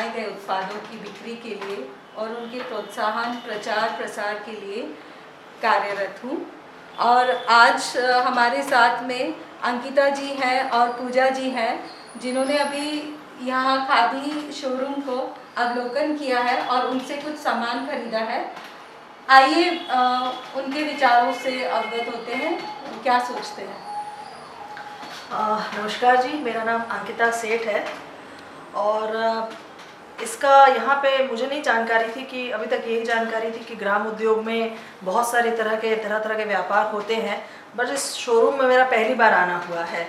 बनाए गए उत्पादों की बिक्री के लिए और उनके प्रोत्साहन प्रचार प्रसार के लिए कार्यरत हूँ। और आज हमारे साथ में अंकिता जी हैं और पूजा जी हैं, जिन्होंने अभी यहाँ खादी शोरूम को अवलोकन किया है और उनसे कुछ सामान खरीदा है। आइए उनके विचारों से अवगत होते हैं, क्या सोचते हैं। नमस्कार जी, मेरा नाम अंकिता सेठ है और इसका यहाँ पे मुझे नहीं जानकारी थी कि अभी तक यही जानकारी थी कि ग्राम उद्योग में बहुत सारे तरह के व्यापार होते हैं, बस इस शोरूम में मेरा पहली बार आना हुआ है।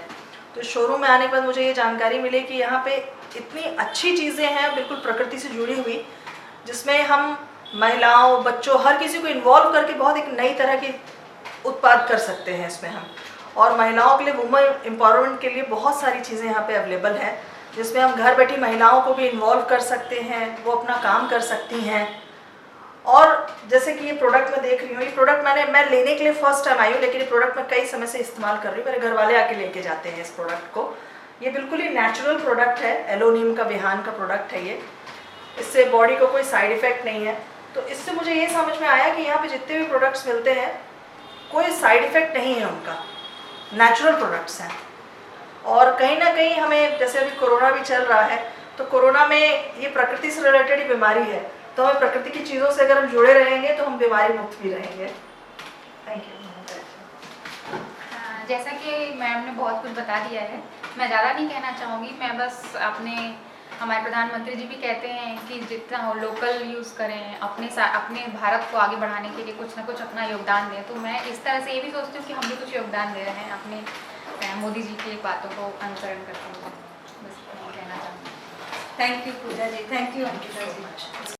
तो इस शोरूम में आने के बाद मुझे ये जानकारी मिली कि यहाँ पे इतनी अच्छी चीज़ें हैं बिल्कुल प्रकृति से जुड़ी हुई, जिसमें हम महिलाओं बच्चों हर किसी को इन्वॉल्व करके बहुत एक नई तरह के उत्पाद कर सकते हैं इसमें हम। और महिलाओं के लिए वुमेन एम्पावरमेंट के लिए बहुत सारी चीज़ें यहाँ पे अवेलेबल हैं, जिसमें हम घर बैठी महिलाओं को भी इन्वॉल्व कर सकते हैं, वो अपना काम कर सकती हैं। और जैसे कि ये प्रोडक्ट मैं देख रही हूँ, ये प्रोडक्ट मैं लेने के लिए फर्स्ट टाइम आई हूँ, लेकिन ये प्रोडक्ट मैं कई समय से इस्तेमाल कर रही हूँ। मेरे घर वाले आके लेके जाते हैं इस प्रोडक्ट को। ये बिल्कुल ही नेचुरल प्रोडक्ट है, एलोनियम का विहान का प्रोडक्ट है ये। इससे बॉडी को कोई साइड इफ़ेक्ट नहीं है। तो इससे मुझे ये समझ में आया कि यहाँ पे जितने भी प्रोडक्ट्स मिलते हैं कोई साइड इफ़ेक्ट नहीं है उनका, नेचुरल प्रोडक्ट्स हैं। और कहीं ना कहीं हमें, जैसे अभी कोरोना भी चल रहा है, तो कोरोना में ये प्रकृति से रिलेटेड ही बीमारी है, तो हमें प्रकृति की चीज़ों से अगर हम जुड़े रहेंगे तो हम बीमारी मुक्त भी रहेंगे। Thank you. जैसा कि मैम ने बहुत कुछ बता दिया है, मैं ज़्यादा नहीं कहना चाहूँगी। मैं बस हमारे प्रधानमंत्री जी भी कहते हैं कि जितना हो लोकल यूज़ करें, अपने भारत को आगे बढ़ाने के लिए कुछ ना कुछ अपना योगदान दें। तो मैं इस तरह से ये भी सोचती हूँ कि हम भी कुछ योगदान दे रहे हैं अपने मोदी जी की बातों को अनुसरण करते हुए। बस कहना चाहूँगी। Thank you Pooja ji, thank you Ankita ji.